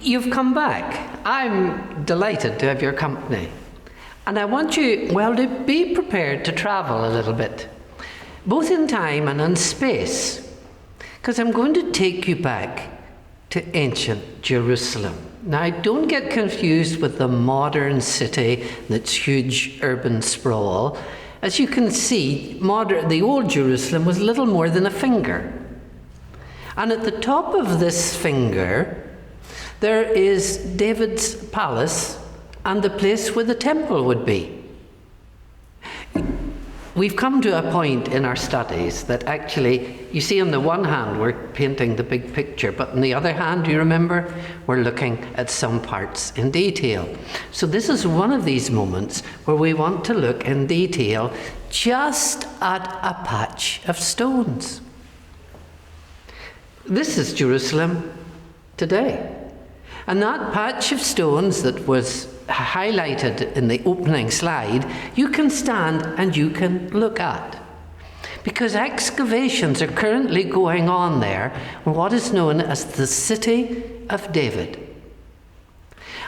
You've come back. I'm delighted to have your company. And I want you, to be prepared to travel a little bit, both in time and in space, because I'm going to take you back to ancient Jerusalem. Now, don't get confused with the modern city that's huge urban sprawl. As you can see, the old Jerusalem was little more than a finger. And at the top of this finger, there is David's palace and the place where the temple would be. We've come to a point in our studies that actually, you see, on the one hand, we're painting the big picture, but on the other hand, you remember, we're looking at some parts in detail. So this is one of these moments where we want to look in detail just at a patch of stones. This is Jerusalem today. And that patch of stones that was highlighted in the opening slide, you can stand and you can look at. Because excavations are currently going on there in what is known as the City of David.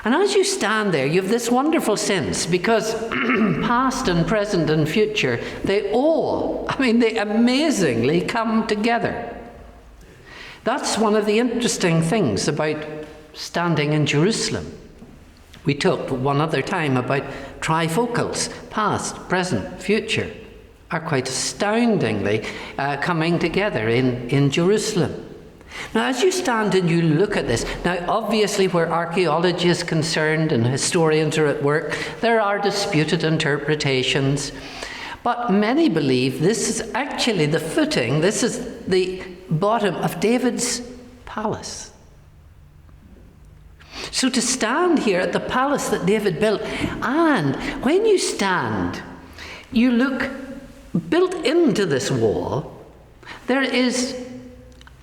And as you stand there, you have this wonderful sense, because past and present and future, they amazingly come together. That's one of the interesting things about standing in Jerusalem. We talked one other time about trifocals, past, present, future, are quite astoundingly coming together in Jerusalem. Now, as you stand and you look at this, now obviously where archaeology is concerned and historians are at work, there are disputed interpretations. But many believe this is actually the footing, this is the bottom of David's palace. So to stand here at the palace that David built, and when you stand, you look built into this wall, there is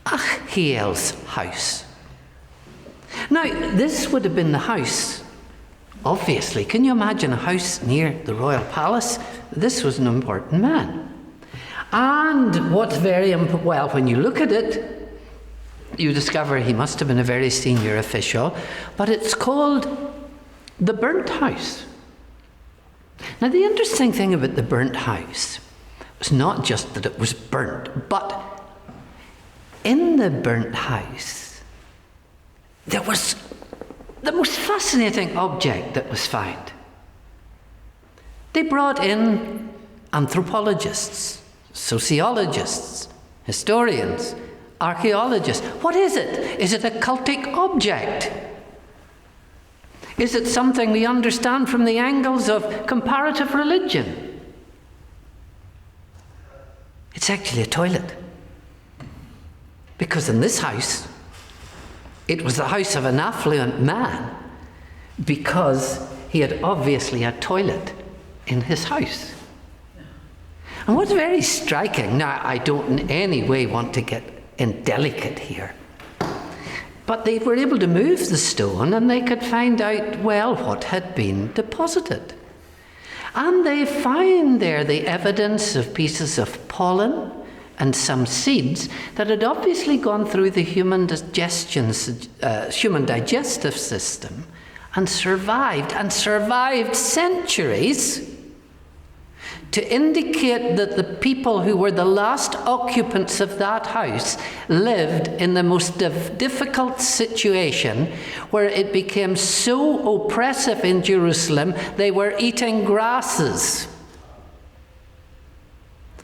Achiel's house. Now, this would have been the house, obviously. Can you imagine a house near the royal palace? This was an important man. And what's when you look at it, you discover he must have been a very senior official, but it's called the burnt house. Now, the interesting thing about the burnt house was not just that it was burnt, but in the burnt house, there was the most fascinating object that was found. They brought in anthropologists, sociologists, historians, archaeologists. What is it? Is it a cultic object? Is it something we understand from the angles of comparative religion? It's actually a toilet. Because in this house, it was the house of an affluent man, because he had obviously a toilet in his house. And what's very striking, now I don't in any way want to get indelicate here, but they were able to move the stone and they could find out, what had been deposited. And they found there the evidence of pieces of pollen and some seeds that had obviously gone through the human digestive system and survived centuries, to indicate that the people who were the last occupants of that house lived in the most difficult situation, where it became so oppressive in Jerusalem they were eating grasses.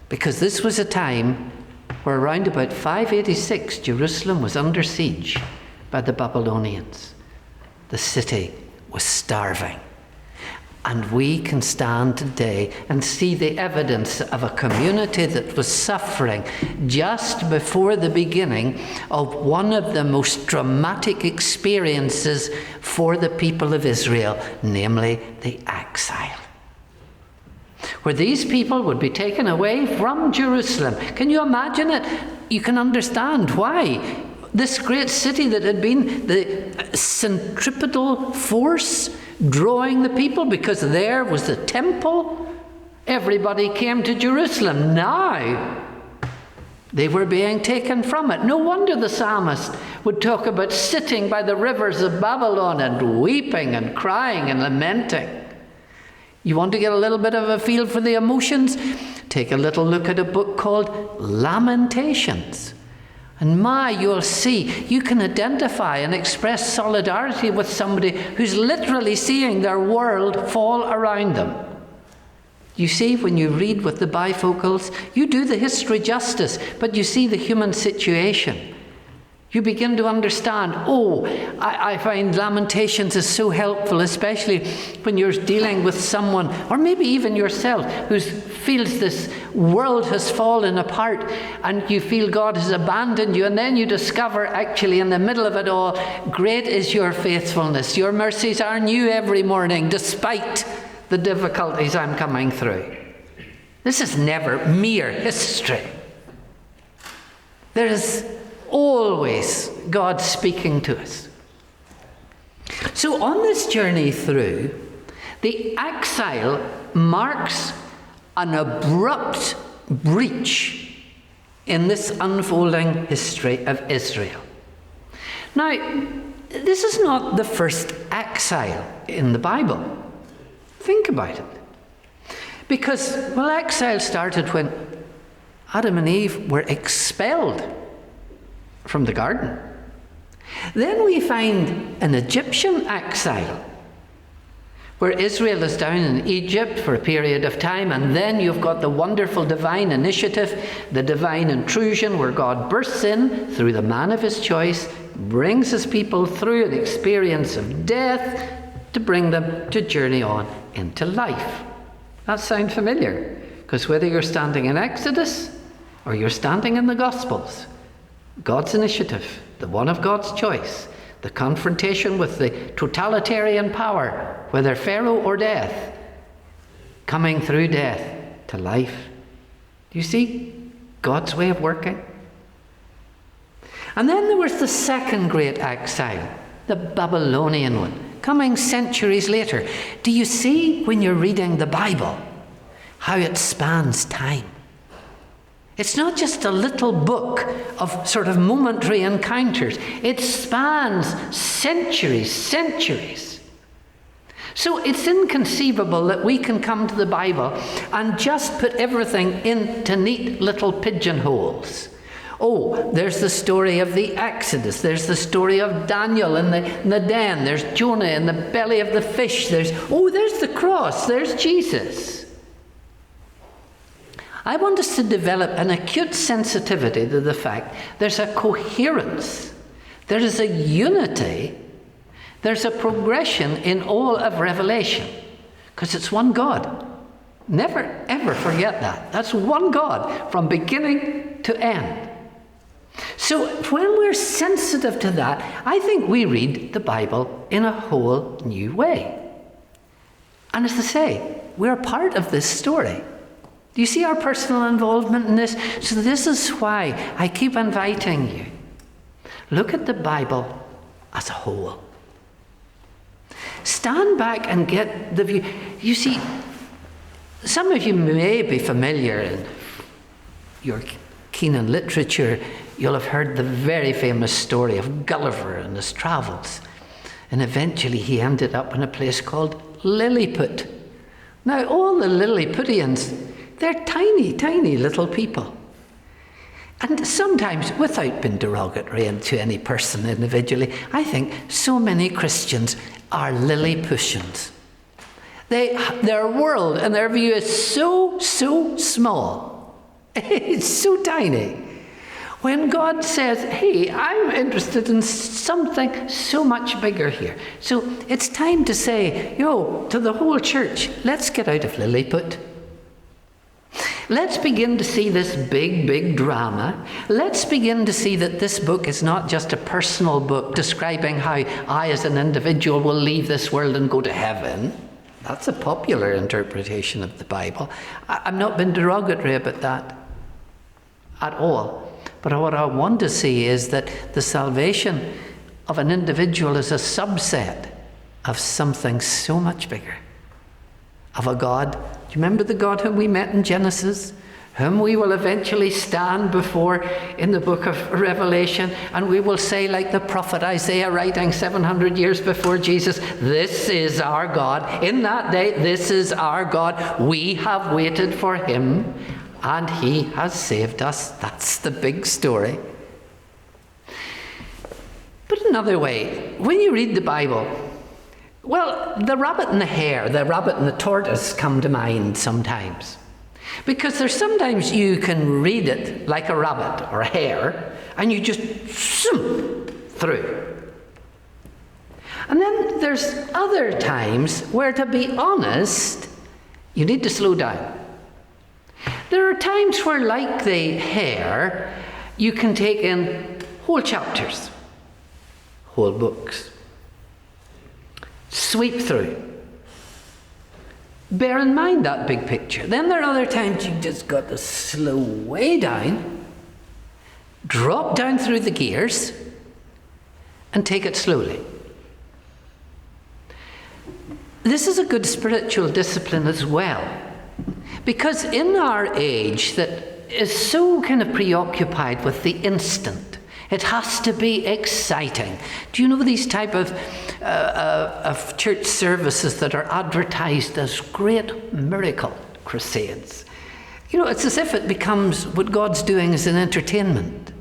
Because this was a time where around about 586 Jerusalem was under siege by the Babylonians. The city was starving. And we can stand today and see the evidence of a community that was suffering just before the beginning of one of the most dramatic experiences for the people of Israel, namely the exile, where these people would be taken away from Jerusalem. Can you imagine it? You can understand why this great city that had been the centripetal force drawing the people, because there was the temple. Everybody came to Jerusalem. Now, They were being taken from it. No wonder the psalmist would talk about sitting by the rivers of Babylon and weeping and crying and lamenting. You want to get a little bit of a feel for the emotions? Take a little look at a book called Lamentations. And you'll see, you can identify and express solidarity with somebody who's literally seeing their world fall around them. You see, when you read with the bifocals, you do the history justice, but you see the human situation. You begin to understand, I find Lamentations is so helpful, especially when you're dealing with someone, or maybe even yourself, who feels this world has fallen apart, and you feel God has abandoned you, and then you discover, actually, in the middle of it all, great is your faithfulness. Your mercies are new every morning, despite the difficulties I'm coming through. This is never mere history. There is always God speaking to us. So on this journey through, the exile marks an abrupt breach in this unfolding history of Israel. Now, this is not the first exile in the Bible. Think about it. Because, exile started when Adam and Eve were expelled from the garden. Then we find an Egyptian exile, where Israel is down in Egypt for a period of time, and then you've got the wonderful divine initiative, the divine intrusion, where God bursts in through the man of his choice, brings his people through an experience of death to bring them to journey on into life. That sounds familiar, because whether you're standing in Exodus or you're standing in the Gospels, God's initiative, the one of God's choice, the confrontation with the totalitarian power, whether Pharaoh or death, coming through death to life. Do you see God's way of working? And then there was the second great exile, the Babylonian one, coming centuries later. Do you see, when you're reading the Bible, how it spans time? It's not just a little book of sort of momentary encounters. It spans centuries. So it's inconceivable that we can come to the Bible and just put everything into neat little pigeonholes. There's the story of the Exodus. There's the story of Daniel in the den. There's Jonah in the belly of the fish. There's the cross. There's Jesus. I want us to develop an acute sensitivity to the fact there's a coherence, there is a unity, there's a progression in all of Revelation, because it's one God. Never, ever forget that. That's one God from beginning to end. So when we're sensitive to that, I think we read the Bible in a whole new way. And as I say, we're part of this story. Do you see our personal involvement in this? So this is why I keep inviting you. Look at the Bible as a whole. Stand back and get the view. You see, some of you may be familiar, and you're keen in literature, you'll have heard the very famous story of Gulliver and his travels. And eventually he ended up in a place called Lilliput. Now, all the Lilliputians, they're tiny, tiny little people. And sometimes, without being derogatory to any person individually, I think so many Christians are Lilliputians. Their world and their view is so small. It's so tiny. When God says, hey, I'm interested in something so much bigger here. So it's time to say, to the whole church, let's get out of Lilliput. Let's begin to see this big drama. Let's begin to see that this book is not just a personal book describing how I as an individual will leave this world and go to heaven. That's a popular interpretation of the Bible. I'm not being derogatory about that at all. But what I want to see is that the salvation of an individual is a subset of something so much bigger. Of a God. Do you remember the God whom we met in Genesis? whom we will eventually stand before in the book of Revelation, and we will say, like the prophet Isaiah writing 700 years before Jesus, this is our God. In that day, this is our God. We have waited for him, and he has saved us. That's the big story. But another way, when you read the Bible, well, the rabbit and the hare, the rabbit and the tortoise come to mind sometimes. Because there's sometimes you can read it like a rabbit or a hare, and you just zoom through. And then there's other times where, to be honest, you need to slow down. There are times where, like the hare, you can take in whole chapters, whole books. Sweep through. Bear in mind that big picture. Then there are other times you just got to slow way down, drop down through the gears, and take it slowly. This is a good spiritual discipline as well, because in our age that is so kind of preoccupied with the instant, it has to be exciting. Do you know these type of church services that are advertised as great miracle crusades? You know, it's as if it becomes what God's doing as an entertainment.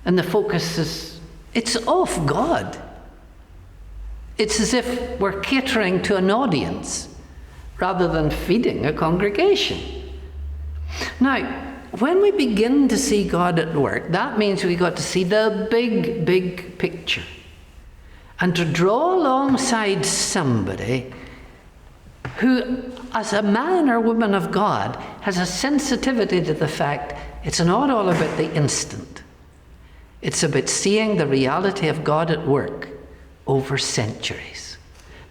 And the focus is, it's off God. It's as if we're catering to an audience rather than feeding a congregation. Now, when we begin to see God at work, that means we got to see the big, big picture. And to draw alongside somebody who, as a man or woman of God, has a sensitivity to the fact it's not all about the instant. It's about seeing the reality of God at work over centuries.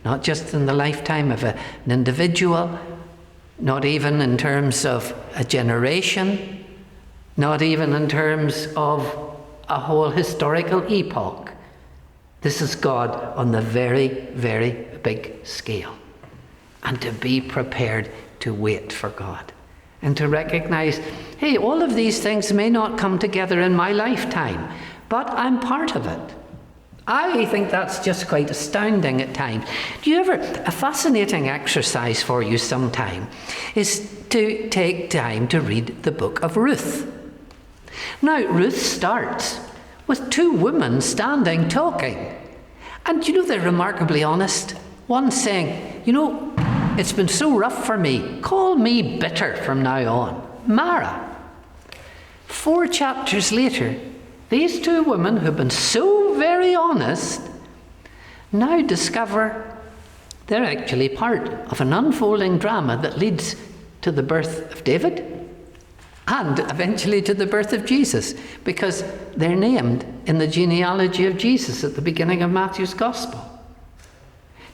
Not just in the lifetime of an individual, not even in terms of a generation, not even in terms of a whole historical epoch. This is God on the very, very big scale. And to be prepared to wait for God. And to recognize, hey, all of these things may not come together in my lifetime, but I'm part of it. I think that's just quite astounding at times. Do you ever, a fascinating exercise for you sometime is to take time to read the book of Ruth. Now, Ruth starts with two women standing talking. And you know, they're remarkably honest. One saying, you know, it's been so rough for me. Call me bitter from now on. Mara. 4 chapters later, these two women who've been so very honest now discover they're actually part of an unfolding drama that leads to the birth of David and eventually to the birth of Jesus, because they're named in the genealogy of Jesus at the beginning of Matthew's Gospel.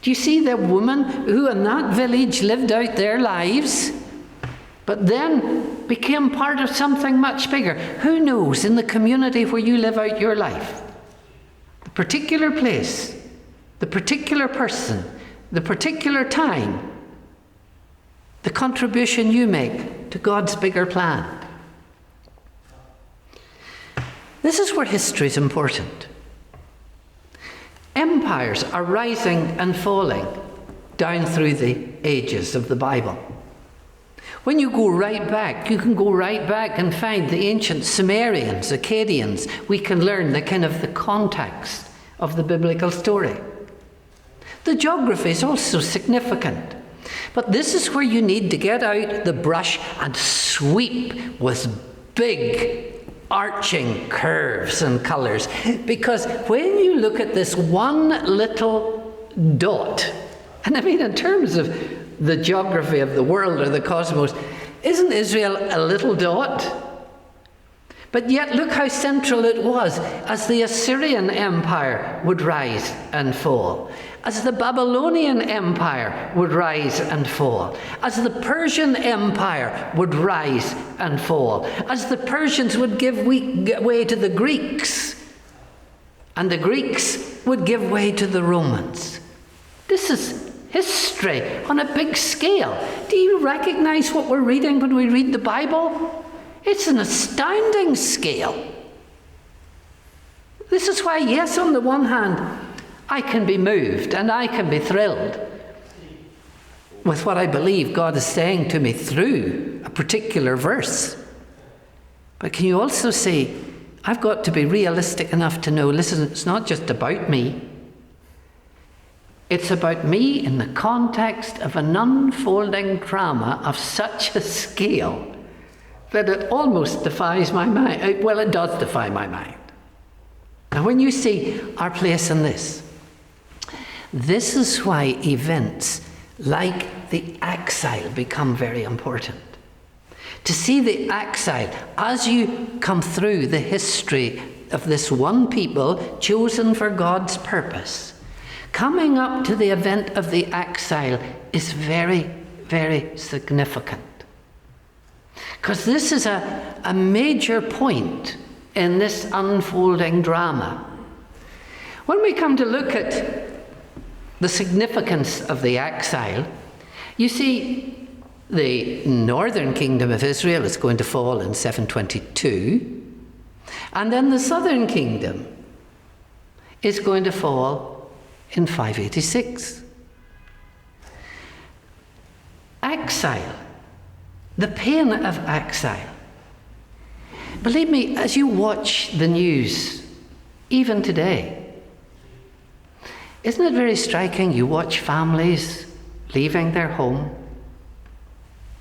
Do you see the woman who in that village lived out their lives, but then became part of something much bigger? Who knows, in the community where you live out your life, the particular place, the particular person, the particular time, the contribution you make to God's bigger plan. This is where history is important. Empires are rising and falling down through the ages of the Bible. When you go right back, you can go right back and find the ancient Sumerians, Akkadians. We can learn the kind of the context of the biblical story. The geography is also significant. But this is where you need to get out the brush and sweep with big arching curves and colours. Because when you look at this one little dot, and I mean in terms of the geography of the world or the cosmos, isn't Israel a little dot? But yet look how central it was as the Assyrian Empire would rise and fall, as the Babylonian Empire would rise and fall, as the Persian Empire would rise and fall, as the Persians would give way to the Greeks, and the Greeks would give way to the Romans. This is history on a big scale. Do you recognize what we're reading when we read the Bible? It's an astounding scale. This is why, yes, on the one hand, I can be moved and I can be thrilled with what I believe God is saying to me through a particular verse. But can you also see, I've got to be realistic enough to know, listen, it's not just about me. It's about me in the context of an unfolding drama of such a scale that it almost defies my mind. Well, it does defy my mind. Now, when you see our place in this is why events like the exile become very important. To see the exile as you come through the history of this one people chosen for God's purpose, coming up to the event of the exile is very, very significant. Because this is a major point in this unfolding drama. When we come to look at the significance of the exile, you see the northern kingdom of Israel is going to fall in 722, and then the southern kingdom is going to fall in 586. Exile, the pain of exile. Believe me, as you watch the news, even today, isn't it very striking? You watch families leaving their home,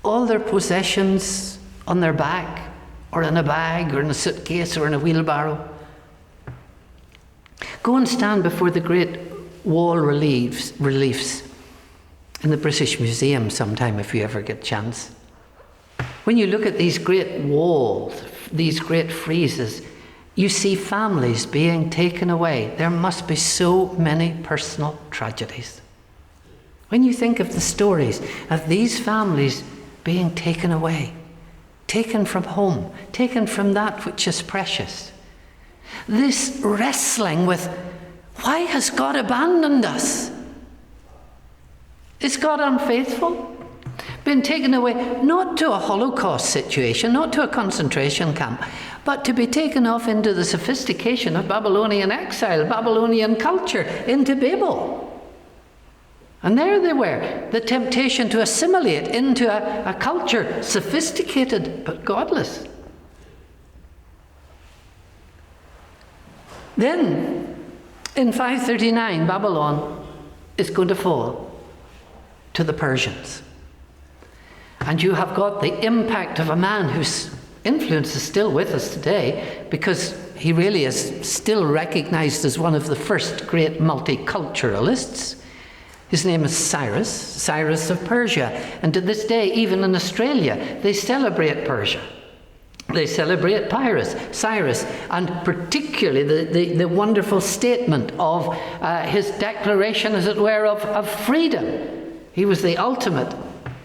all their possessions on their back, or in a bag, or in a suitcase, or in a wheelbarrow. Go and stand before the great wall reliefs in the British Museum sometime if you ever get a chance. When you look at these great walls, these great friezes, you see families being taken away. There must be so many personal tragedies. When you think of the stories of these families being taken away, taken from home, taken from that which is precious, this wrestling with, why has God abandoned us? Is God unfaithful? Been taken away, not to a Holocaust situation, not to a concentration camp, but to be taken off into the sophistication of Babylonian exile, Babylonian culture, into Babel. And there they were, the temptation to assimilate into a culture sophisticated but godless. Then, in 539, Babylon is going to fall to the Persians. And you have got the impact of a man whose influence is still with us today, because he really is still recognized as one of the first great multiculturalists. His name is Cyrus of Persia. And to this day, even in Australia, they celebrate Persia. They celebrate Cyrus, and particularly the wonderful statement of his declaration, as it were, of freedom. He was the ultimate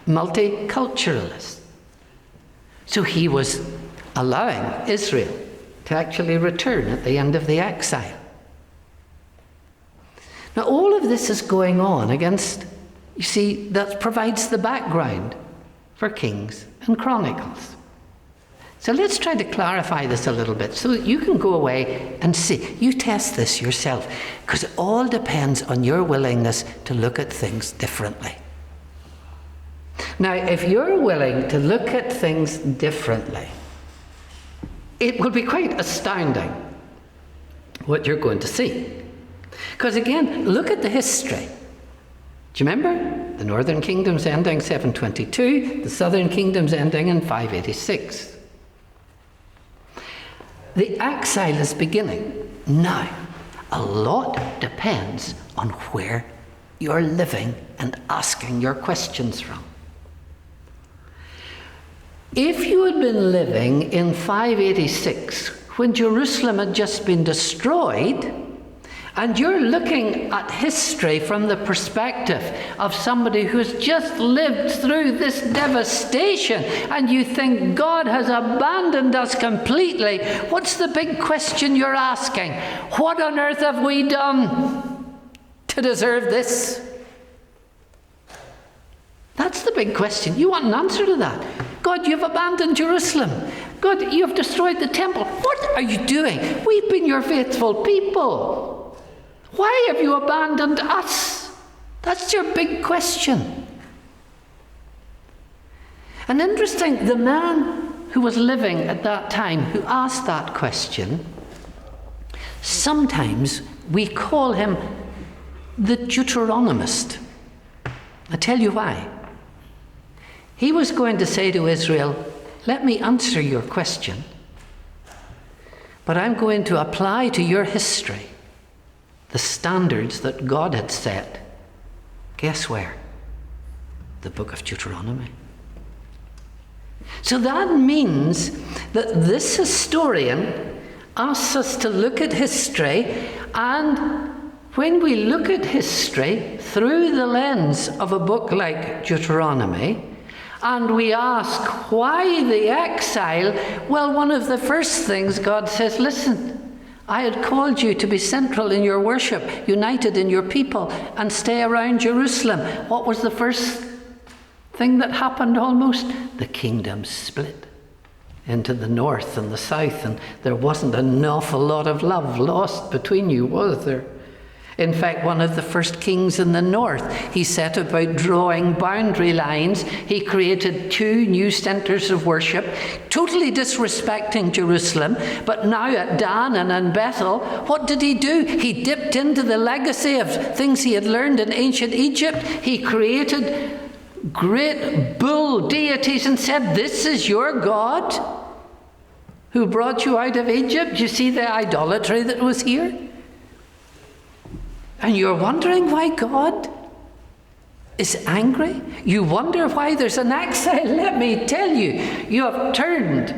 multiculturalist. So he was allowing Israel to actually return at the end of the exile. Now all of this is going on against, you see, that provides the background for Kings and Chronicles. So let's try to clarify this a little bit so that you can go away and see. You test this yourself, because it all depends on your willingness to look at things differently. Now, if you're willing to look at things differently, it will be quite astounding what you're going to see. Because again, look at the history. Do you remember? The northern kingdom's ending 722, the southern kingdom's ending in 586. The exile is beginning. Now, a lot depends on where you're living and asking your questions from. If you had been living in 586, when Jerusalem had just been destroyed, and you're looking at history from the perspective of somebody who's just lived through this devastation, and you think God has abandoned us completely, what's the big question you're asking? What on earth have we done to deserve this? That's the big question. You want an answer to that. God, you've abandoned Jerusalem. God, you've destroyed the temple. What are you doing? We've been your faithful people. Why have you abandoned us? That's your big question. And interesting, the man who was living at that time who asked that question, sometimes we call him the Deuteronomist. I'll tell you why. He was going to say to Israel, let me answer your question, but I'm going to apply to your history the standards that God had set. Guess where? The book of Deuteronomy. So that means that this historian asks us to look at history, and when we look at history through the lens of a book like Deuteronomy, and we ask why the exile, well, one of the first things God says, listen, I had called you to be central in your worship, united in your people, and stay around Jerusalem. What was the first thing that happened almost? The kingdom split into the north and the south, and there wasn't an awful lot of love lost between you, was there? In fact, one of the first kings in the north, he set about drawing boundary lines. He created 2 new centers of worship, totally disrespecting Jerusalem. But now at Dan and in Bethel, what did he do? He dipped into the legacy of things he had learned in ancient Egypt. He created great bull deities and said, this is your God who brought you out of Egypt. You see the idolatry that was here? And you're wondering why God is angry? You wonder why there's an exile? Let me tell you, you have turned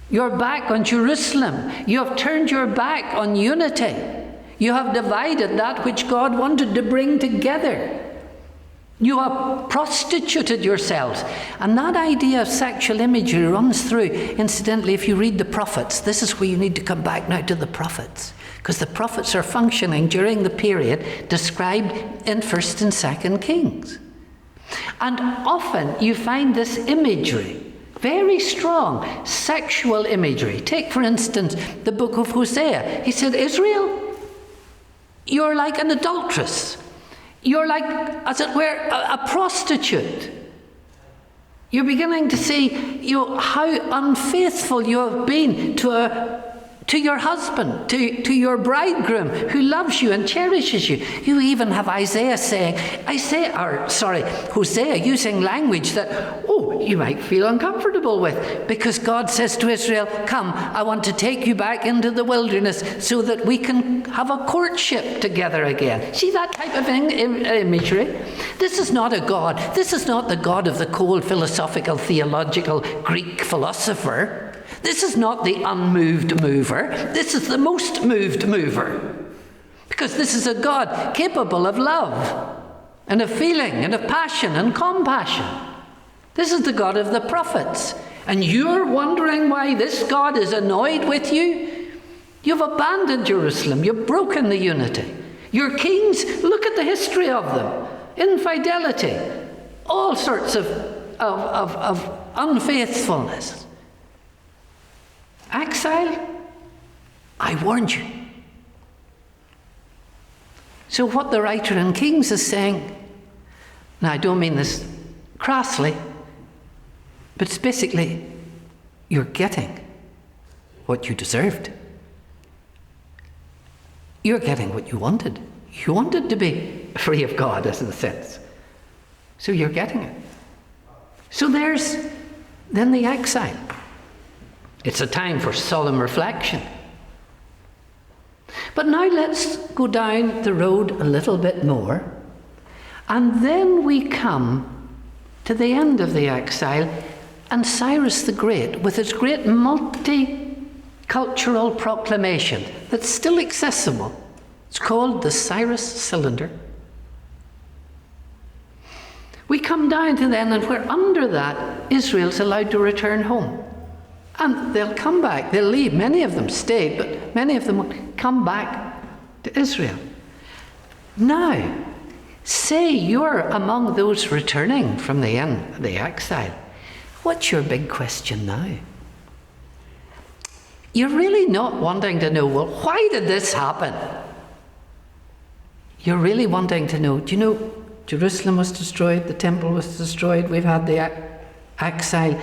your back on Jerusalem. You have turned your back on unity. You have divided that which God wanted to bring together. You have prostituted yourselves. And that idea of sexual imagery runs through. Incidentally, if you read the prophets, this is where you need to come back now to the prophets. Because the prophets are functioning during the period described in 1st and 2nd Kings. And often you find this imagery, very strong sexual imagery. Take, for instance, the book of Hosea. He said, Israel, you're like an adulteress. You're like, as it were, a prostitute. You're beginning to see how unfaithful you have been to your husband, to your bridegroom who loves you and cherishes you. You even have Hosea using language that, you might feel uncomfortable with, because God says to Israel, come, I want to take you back into the wilderness so that we can have a courtship together again. See that type of imagery? This is not a God. This is not the God of the cold philosophical, theological Greek philosopher. This is not the unmoved mover. This is the most moved mover. Because this is a God capable of love and of feeling and of passion and compassion. This is the God of the prophets. And you're wondering why this God is annoyed with you? You've abandoned Jerusalem. You've broken the unity. Your kings, look at the history of them. Infidelity. All sorts of unfaithfulness. Exile, I warned you. So what the writer in Kings is saying, now I don't mean this crassly, but it's basically, you're getting what you deserved. You're getting what you wanted. You wanted to be free of God, in a sense. So you're getting it. So there's then the exile. It's a time for solemn reflection. But now let's go down the road a little bit more. And then we come to the end of the exile, and Cyrus the Great, with his great multicultural proclamation that's still accessible. It's called the Cyrus Cylinder. We come down to then, and we're under that, Israel's allowed to return home. And they'll come back, they'll leave. Many of them stayed, but many of them will come back to Israel. Now, Say you're among those returning from the exile. What's your big question now? You're really not wanting to know, well, why did this happen? You're really wanting to know, do you know, Jerusalem was destroyed, the temple was destroyed, we've had the exile.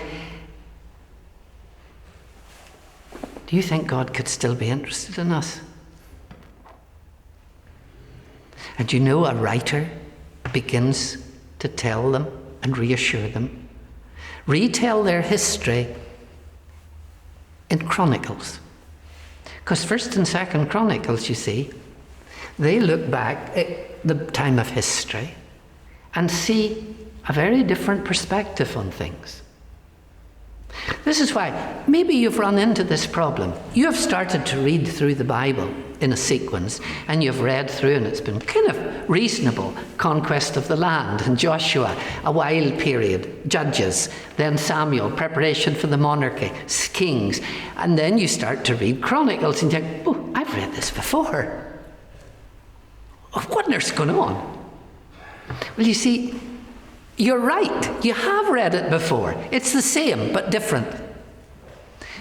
Do you think God could still be interested in us? And you know, a writer begins to tell them and reassure them, retell their history in Chronicles. Because 1st and 2nd Chronicles, you see, they look back at the time of history and see a very different perspective on things. This is why maybe you've run into this problem. You have started to read through the Bible in a sequence, and you've read through, and it's been kind of reasonable. Conquest of the land, and Joshua, a wild period, Judges, then Samuel, preparation for the monarchy, Kings, and then you start to read Chronicles, and you think, oh, I've read this before. What on earth's going on? Well, you see, you're right. You have read it before. It's the same, but different.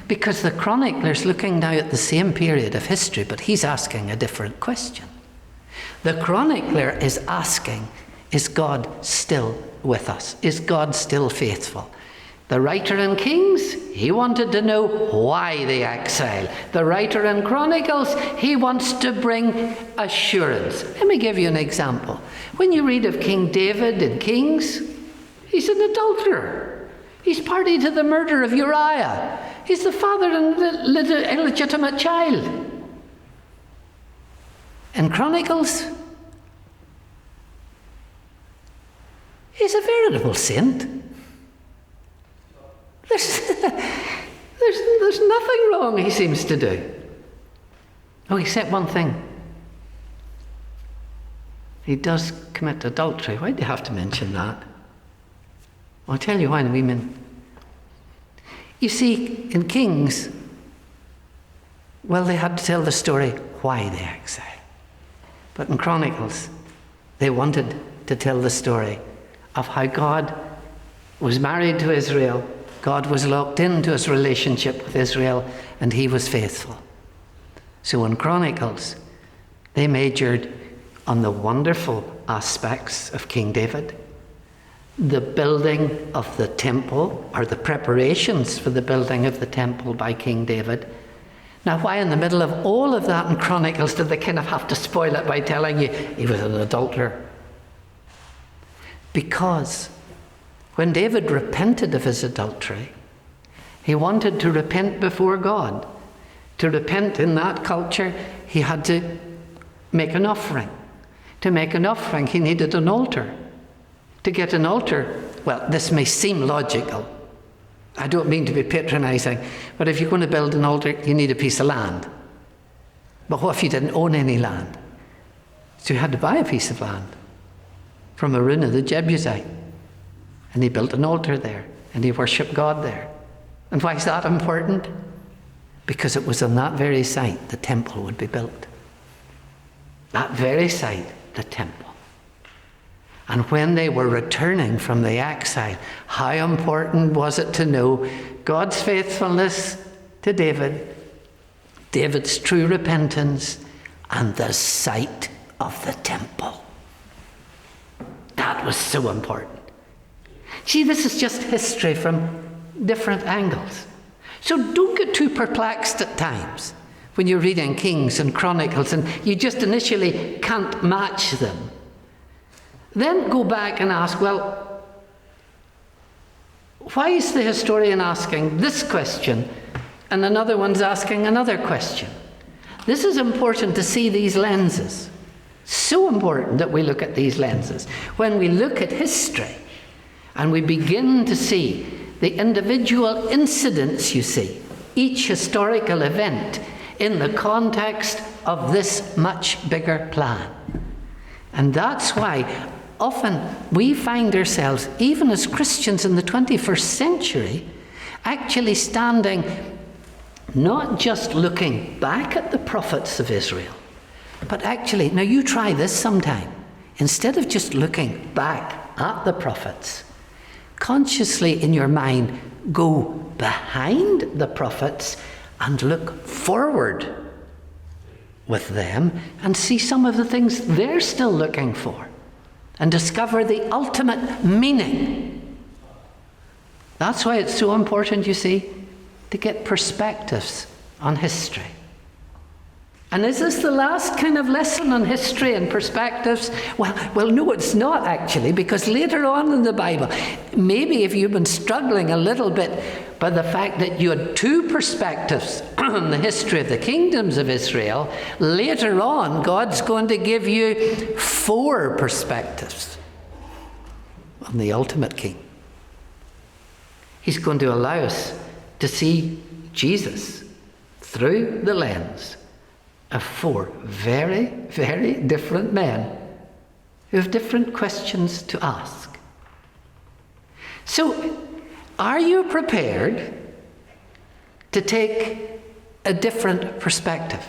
Because the chronicler's looking now at the same period of history, but he's asking a different question. The chronicler is asking, is God still with us? Is God still faithful? The writer in Kings, he wanted to know why the exile. The writer in Chronicles, he wants to bring assurance. Let me give you an example. When you read of King David in Kings, he's an adulterer. He's party to the murder of Uriah. He's the father of an illegitimate child. In Chronicles, he's a veritable saint. There's nothing wrong he seems to do. Oh, except one thing. He does commit adultery. Why do you have to mention that? I'll tell you why in a wee minute. You see, in Kings, well, they had to tell the story why they exiled. But in Chronicles, they wanted to tell the story of how God was married to Israel, God was locked into his relationship with Israel, and he was faithful. So in Chronicles, they majored on the wonderful aspects of King David, the building of the temple, or the preparations for the building of the temple by King David. Now, why in the middle of all of that in Chronicles did they kind of have to spoil it by telling you he was an adulterer? Because when David repented of his adultery, he wanted to repent before God. To repent in that culture, he had to make an offering. To make an offering, he needed an altar. To get an altar, well, this may seem logical. I don't mean to be patronizing, but if you're going to build an altar, you need a piece of land. But what if you didn't own any land? So you had to buy a piece of land from Araunah the Jebusite. And he built an altar there, and he worshipped God there. And why is that important? Because it was on that very site the temple would be built. That very site, the temple. And when they were returning from the exile, how important was it to know God's faithfulness to David, David's true repentance, and the site of the temple. That was so important. See, this is just history from different angles. So don't get too perplexed at times when you're reading Kings and Chronicles and you just initially can't match them. Then go back and ask, well, why is the historian asking this question and another one's asking another question? This is important to see these lenses. So important that we look at these lenses. When we look at history and we begin to see the individual incidents, you see, each historical event in the context of this much bigger plan. And that's why often we find ourselves, even as Christians in the 21st century, actually standing not just looking back at the prophets of Israel, but actually, now you try this sometime. instead of just looking back at the prophets, consciously in your mind, go behind the prophets and look forward with them and see some of the things they're still looking for and discover the ultimate meaning. That's why it's so important, you see, to get perspectives on history. And is this the last kind of lesson on history and perspectives? Well, no, it's not actually, because later on in the Bible, maybe if you've been struggling a little bit by the fact that you had two perspectives on the history of the kingdoms of Israel, later on God's going to give you 4 perspectives on the ultimate king. He's going to allow us to see Jesus through the lens of 4 very, very different men who have different questions to ask. So, are you prepared to take a different perspective?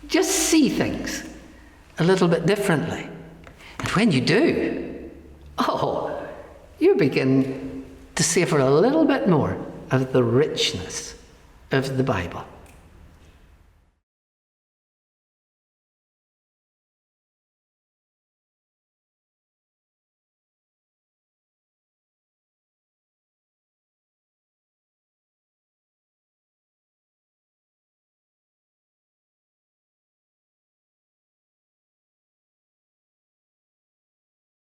Just see things a little bit differently. And when you do, you begin to savor a little bit more of the richness of the Bible.